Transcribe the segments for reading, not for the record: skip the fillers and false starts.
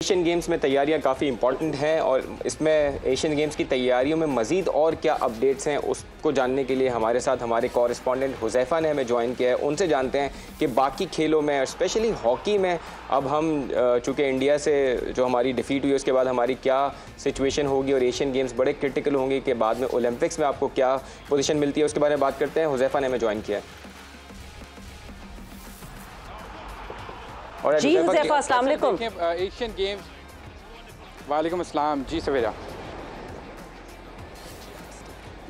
Asian games में तैयारियां काफ़ी इंपॉर्टेंट हैं और इसमें एशियन गेम्स की तैयारियों में मज़ीद और क्या अपडेट्स हैं उसको जानने के लिए हमारे साथ हमारे कॉरेस्पॉन्डेंट हुज़ैफ़ा ने हमें ज्वाइन किया है। उनसे जानते हैं कि बाकी खेलों में स्पेशली हॉकी में अब हम चूँकि इंडिया से जो हमारी डिफ़ीट हुई उसके बाद हमारी क्या सिचुएशन होगी और एशियन गेम्स बड़े क्रिटिकल होंगे कि बाद में ओलंपिक्स में आपको क्या पोजीशन मिलती है उसके बारे में बात करते हैं। हुज़ैफ़ा ने हमें ज्वाइन किया है। जी हुज़ैफ़ा, अस्सलाम वालेकुम। एशियन गेम्स, वालेकुम अस्सलाम। जी सवेरा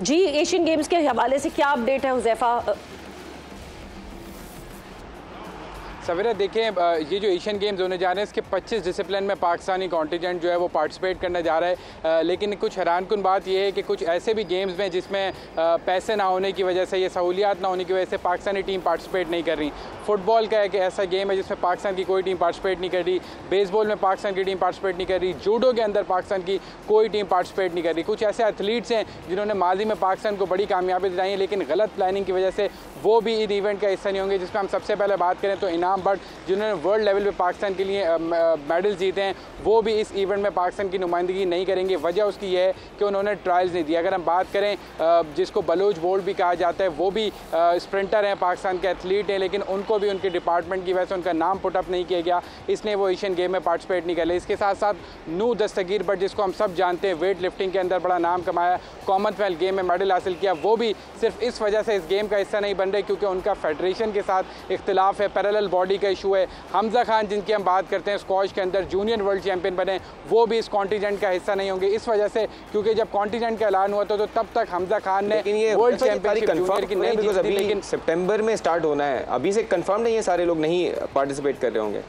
जी, एशियन गेम्स के हवाले से क्या अपडेट है हुज़ैफ़ा? सवेरा देखें, ये जो एशियन गेम्स होने जा रहे हैं इसके 25 डिसिप्लिन में पाकिस्तानी कॉन्टिजेंट जो है वो पार्टिसिपेट करने जा रहा है। लेकिन कुछ हैरानकुन बात यह है कि कुछ ऐसे भी गेम्स में जिसमें पैसे ना होने की वजह से, ये सहूलियात ना होने की वजह से पाकिस्तानी टीम पार्टिसिपेट नहीं कर रही। फुटबॉल का एक ऐसा गेम है जिसमें पाकिस्तान की कोई टीम पार्टिसिपेट नहीं कर रही। बेसबॉल में पाकिस्तान की टीम पार्टिसिपेट नहीं कर रही। जूडो के अंदर पाकिस्तान की कोई टीम पार्टिसिपेट नहीं कर रही। कुछ ऐसे एथलीट्स हैं जिन्होंने माजी में पाकिस्तान को बड़ी कामयाबी दिलाई है, लेकिन गलत प्लानिंग की वजह से वो भी इन इवेंट का हिस्सा नहीं होंगे। जिसमें हम सबसे पहले बात करें तो इनाम बट, जिन्होंने वर्ल्ड लेवल पे पाकिस्तान के लिए मेडल जीते हैं, वो भी इस इवेंट में पाकिस्तान की नुमाइंदगी नहीं करेंगे। वजह उसकी यह है कि उन्होंने ट्रायल्स नहीं दिए। अगर हम बात करें जिसको बलूच बोल्ट भी कहा जाता है, वो भी स्प्रिंटर हैं, पाकिस्तान के एथलीट हैं, लेकिन उनको भी उनके डिपार्टमेंट की वजह से उनका नाम पुटअप नहीं किया गया, इसलिए वो एशियन गेम में पार्टिसिपेट नहीं कर रहे। इसके साथ साथ नू दस्तगीर बट, जिसको हम सब जानते हैं, वेट लिफ्टिंग के अंदर बड़ा नाम कमाया, कॉमनवेल्थ गेम में मेडल हासिल किया, वो भी सिर्फ इस वजह से इस गेम का हिस्सा नहीं बन रहे क्योंकि उनका फेडरेशन के साथ इख्तिलाफ है, पैरेलल बॉडी का इशू है। हमजा खान, जिनकी हम बात करते हैं, स्क्वॉश के अंदर जूनियर वर्ल्ड चैंपियन बने, वो भी इस कॉन्टिजेंट का हिस्सा नहीं होंगे इस वजह से, क्योंकि जब कॉन्टिजेंट का ऐलान हुआ था तो तब तक हमजा खान ने वर्ल्ड चैंपियनशिप जूनियर की नहीं जीती थी। लेकिन सितंबर में स्टार्ट होना है, अभी से कंफर्म नहीं है, सारे लोग नहीं पार्टिसिपेट कर रहे होंगे।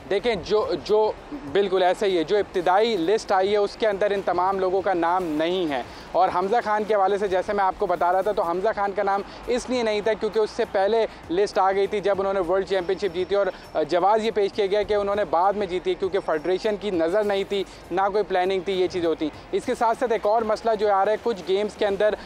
देखें, जो बिल्कुल ऐसा ही है, जो इब्तिदाई लिस्ट आई है उसके अंदर इन तमाम लोगों का नाम नहीं है। और हमजा खान के हवाले से जैसे मैं आपको बता रहा था, तो हमजा खान का नाम इसलिए नहीं था क्योंकि उससे पहले लिस्ट आ गई थी जब उन्होंने वर्ल्ड चैंपियनशिप जीती, और जवाब ये पेश किया गया कि उन्होंने बाद में जीती क्योंकि फेडरेशन की नज़र नहीं थी, ना कोई प्लानिंग थी, ये चीज़ होती। इसके साथ साथ एक और मसला जो आ रहा है, कुछ गेम्स के अंदर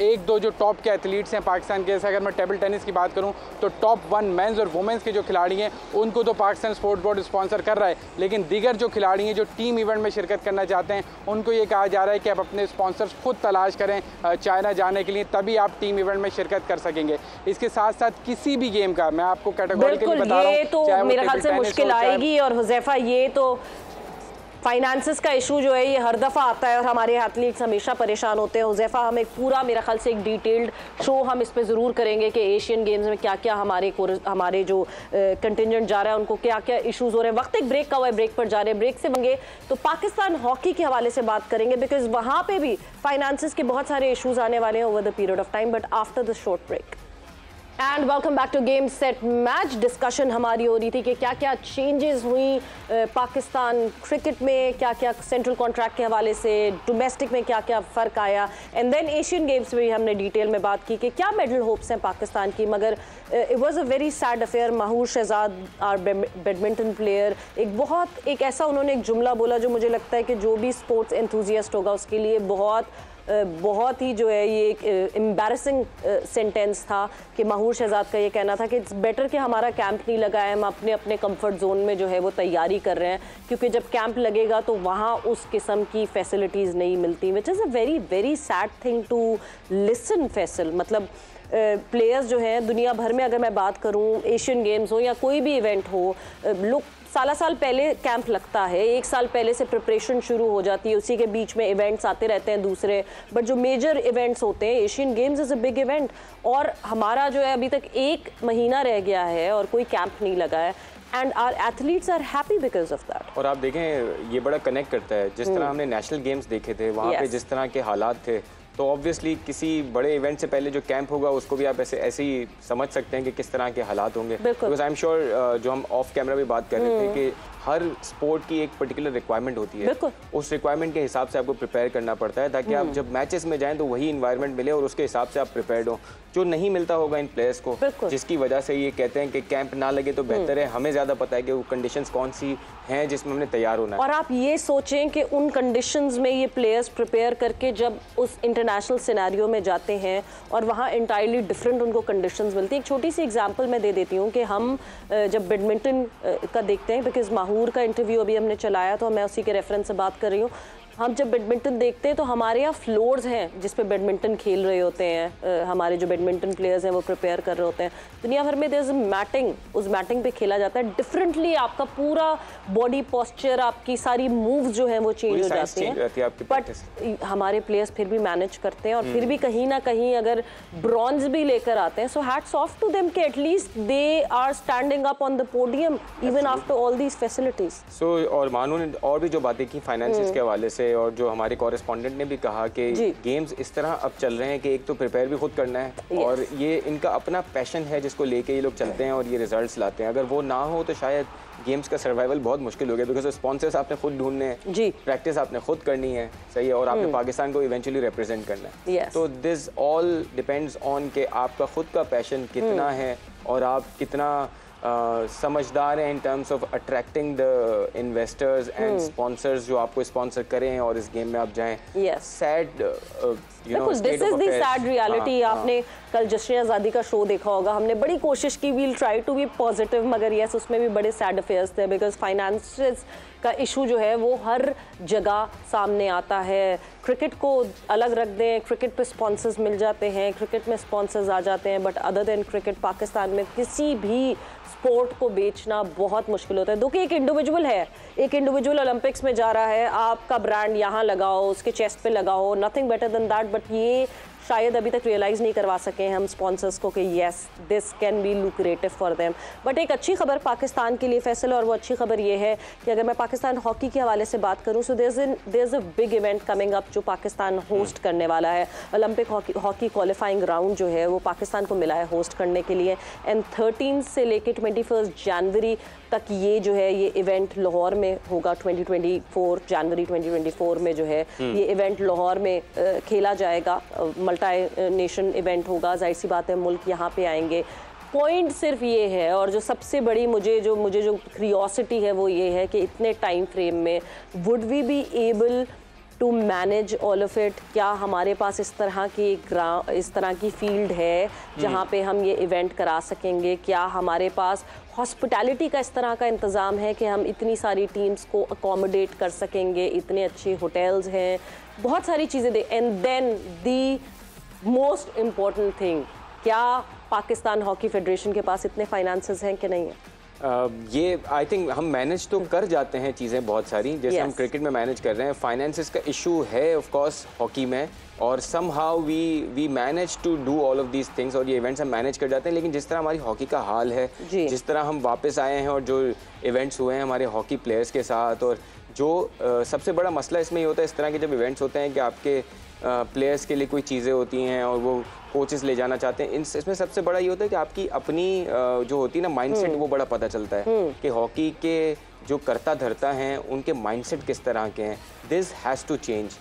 एक दो जो टॉप के एथलीट्स हैं पाकिस्तान के, जैसे अगर मैं टेबल टेनिस की बात करूँ तो टॉप 1 मेंस और वुमेंस के जो खिलाड़ी हैं उनको तो पाकिस्तान स्पोर्ट्स बोर्ड स्पॉन्सर कर रहा है, लेकिन दीगर जो खिलाड़ी हैं जो टीम इवेंट में शिरकत करना चाहते हैं उनको ये कहा जा रहा है कि आप अपने स्पॉन्सर्स खुद तलाश करें चाइना जाने के लिए, तभी आप टीम इवेंट में शिरकत कर सकेंगे। इसके साथ साथ किसी भी गेम का मैं आपको कैटेगोरिकली बता रहा हूं, ये तो मेरे ख्याल से मुश्किल आएगी। और हुज़ैफ़ा, ये तो फाइनेंसेस का इशू जो है ये हर दफ़ा आता है और हमारे एथलीट्स हमेशा परेशान होते हैं। हुज़ैफ़ा, हम एक पूरा मेरा ख्याल से एक डिटेल्ड शो हम इस पे ज़रूर करेंगे कि एशियन गेम्स में क्या क्या हमारे जो कंटिजेंट जा रहा है उनको क्या क्या इश्यूज़ हो रहे हैं। वक्त एक ब्रेक का हुआ है, ब्रेक पर जा रहे हैं। ब्रेक से मंगे तो पाकिस्तान हॉकी के हवाले से बात करेंगे, बिकॉज वहाँ पर भी फाइनेंसेस के बहुत सारे इशूज़ आने वाले हैं over the period of time, but after the short break. And welcome back to game set match. Discussion हमारी हो रही थी कि क्या क्या चेंजेस हुई पाकिस्तान क्रिकेट में, क्या क्या सेंट्रल कॉन्ट्रैक्ट के हवाले से, डोमेस्टिक में क्या क्या फ़र्क आया, एंड देन एशियन गेम्स में भी हमने डिटेल में बात की कि क्या मेडल होप्स हैं पाकिस्तान की। मगर it was a very sad affair. Mahoor Shahzad, our badminton player, एक ऐसा उन्होंने एक जुमला बोला जो मुझे लगता है कि जो भी स्पोर्ट्स एंथुजियास्ट होगा उसके लिए बहुत ही जो है ये एक एम्बैरसिंग सेंटेंस था कि महूर शहजाद का ये कहना था कि इट्स बेटर कि हमारा कैंप नहीं लगा है, हम अपने अपने कंफर्ट जोन में जो है वो तैयारी कर रहे हैं, क्योंकि जब कैंप लगेगा तो वहाँ उस किस्म की फैसिलिटीज़ नहीं मिलती, which is a very very sad thing to listen. Faisal मतलब प्लेयर्स जो हैं दुनिया भर में, अगर मैं बात करूँ एशियन गेम्स हो या कोई भी इवेंट हो, लोग साल पहले कैंप लगता है, 1 साल पहले से प्रिपरेशन शुरू हो जाती है, उसी के बीच में इवेंट्स आते रहते हैं दूसरे, बट जो मेजर इवेंट्स होते हैं, Asian games is a big event, और हमारा जो है अभी तक 1 महीना रह गया है और कोई कैंप नहीं लगा है, and our athletes are happy because of that. और आप देखें ये बड़ा कनेक्ट करता है, जिस तरह हमने नेशनल गेम्स देखे थे वहाँ पे जिस तरह के हालात थे, तो ऑब्वियसली किसी बड़े इवेंट से पहले जो कैंप होगा उसको भी आप ऐसे ही समझ सकते हैं कि किस तरह के हालात होंगे। बिकॉज आई एम श्योर जो हम ऑफ कैमरा भी बात कर रहे थे कि हर स्पोर्ट की एक पर्टिकुलर रिक्वायरमेंट होती है, उस रिक्वायरमेंट के हिसाब से आपको प्रिपेयर करना पड़ता है ताकि आप जब मैचेस में जाएं तो वही इन्वायरमेंट मिले और उसके हिसाब से आप प्रिपेयर्ड हो, जो नहीं मिलता होगा इन प्लेयर्स को, जिसकी वजह से ये कहते हैं कि कैंप ना लगे तो बेहतर है। हमें ज़्यादा पता है कि वो कंडीशंस कौन सी हैं जिसमें हमने तैयार होना है। और आप ये सोचें कि उन कंडीशंस में ये प्लेयर्स प्रिपेयर करके जब उस इंटरनेशनल सिनेरियो में जाते हैं और वहाँ इंटायरली डिफरेंट उनको कंडीशंस मिलती हैं। एक छोटी सी एग्जांपल मैं दे देती हूँ कि हम जब बैडमिंटन का देखते हैं, बिकॉज ताहूर का इंटरव्यू अभी हमने चलाया, तो मैं उसी के रेफरेंस से बात कर रही हूँ। हम जब बैडमिंटन देखते हैं तो हमारे यहाँ फ्लोर्स हैं जिस पे बैडमिंटन खेल रहे होते हैं, हमारे जो बैडमिंटन प्लेयर्स हैं वो प्रिपेयर कर रहे होते हैं। दुनिया भर में देयर इज मैटिंग, उस मैटिंग पे खेला जाता है। डिफरेंटली आपका पूरा बॉडी पोस्चर, आपकी सारी मूव्स जो हैं वो चेंज हो जाती हैं, बट हमारे प्लेयर्स फिर भी मैनेज करते हैं और फिर भी कहीं ना कहीं अगर ब्रॉन्ज भी लेकर आते हैं, so hats off to them कि at least they are standing up on the podium even after all these facilities. So और मानू ने और भी जो बातें की फाइनेंसेस के हवाले से, और जो हमारे कॉरेस्पॉन्डेंट ने भी कहा कि गेम्स इस तरह अब चल रहे हैं कि एक तो प्रिपेयर भी खुद करना है और ये इनका अपना पैशन है जिसको लेके ये लोग चलते हैं और ये रिजल्ट्स लाते हैं। अगर वो ना हो तो शायद गेम्स का सर्वाइवल बहुत मुश्किल हो गया, बिकॉज स्पॉन्सर्स आपने खुद ढूंढने हैं, प्रैक्टिस आपने खुद करनी है, सही है, और आपने पाकिस्तान को इवेंचुअली रिप्रेजेंट करना है। तो दिस ऑल डिपेंड्स ऑन कि आपका खुद का पैशन कितना है और आप कितना समझदार हैं in terms of attracting the investors and sponsors जो आपको स्पॉन्सर करें और इस गेम में आप जाएं। Sad this is the sad reality. आपने कल जश्न आज़ादी का शो देखा होगा, हमने बड़ी कोशिश की, we'll try to be positive, मगर यस उसमें भी बड़े सैड अफेयर्स थे, बिकॉज फाइनेंसेस का इशू जो है वो हर जगह सामने आता है। क्रिकेट को अलग रख दें, क्रिकेट पे स्पॉन्सर्स मिल जाते हैं, क्रिकेट में स्पॉन्सर्स आ जाते हैं, but other than cricket Pakistan में किसी भी स्पोर्ट को बेचना बहुत मुश्किल होता है। देखिए एक इंडिविजुअल है, एक इंडिविजुअल ओलंपिक्स में जा रहा है, आपका ब्रांड यहाँ लगाओ, उसके चेस्ट पे लगाओ, nothing better than that, but ये शायद अभी तक रियलाइज़ नहीं करवा सके हम स्पॉन्सर्स को कि yes this can be lucrative for them. But एक अच्छी खबर पाकिस्तान के लिए फैसल, और वो अच्छी खबर ये है कि अगर मैं पाकिस्तान हॉकी के हवाले से बात करूँ, so there is a big event coming up जो पाकिस्तान होस्ट करने वाला है। ओलंपिक हॉकी क्वालिफाइंग राउंड जो है वो पाकिस्तान को मिला है होस्ट करने के लिए, एंड 13 से लेकर 21 जनवरी तक ये जो है ये इवेंट लाहौर में होगा। 2024 जनवरी 2024 में जो है ये इवेंट लाहौर में खेला जाएगा। मल्टी नेशन इवेंट होगा, जाहिर सी बात है मुल्क यहाँ पे आएंगे। पॉइंट सिर्फ ये है, और जो सबसे बड़ी मुझे जो क्यूरियोसिटी है वो ये है कि इतने टाइम फ्रेम में would we be able to manage all of it. क्या हमारे पास इस तरह की फील्ड है जहाँ पे हम ये इवेंट करा सकेंगे? क्या हमारे पास हॉस्पिटैलिटी का इस तरह का इंतज़ाम है कि हम इतनी सारी टीम्स को अकोमोडेट कर सकेंगे? इतने अच्छे होटल्स हैं, बहुत सारी चीज़ें दे। And then the most important thing, क्या पाकिस्तान हॉकी फेडरेशन के पास इतने फाइनेंसेस हैं कि नहीं है? ये आई थिंक हम मैनेज तो कर जाते हैं चीज़ें बहुत सारी, जैसे हम क्रिकेट में मैनेज कर रहे हैं। फाइनेंसेस का इशू है ऑफ कोर्स हॉकी में, और somehow we manage to do all of these things, और ये इवेंट्स हम मैनेज कर जाते हैं। लेकिन जिस तरह हमारी हॉकी का हाल है, जिस तरह हम वापस आए हैं और जो इवेंट्स हुए हैं हमारे हॉकी प्लेयर्स के साथ, और जो सबसे बड़ा मसला इसमें ये होता है इस तरह के जब इवेंट्स होते हैं कि आपके प्लेयर्स के लिए कोई चीज़ें होती हैं और वो कोचेस ले जाना चाहते हैं, इसमें सबसे बड़ा ये होता है कि आपकी अपनी जो होती है ना माइंडसेट, वो बड़ा पता चलता है कि हॉकी के जो करता धरता हैं उनके माइंडसेट किस तरह के हैं। This has to change.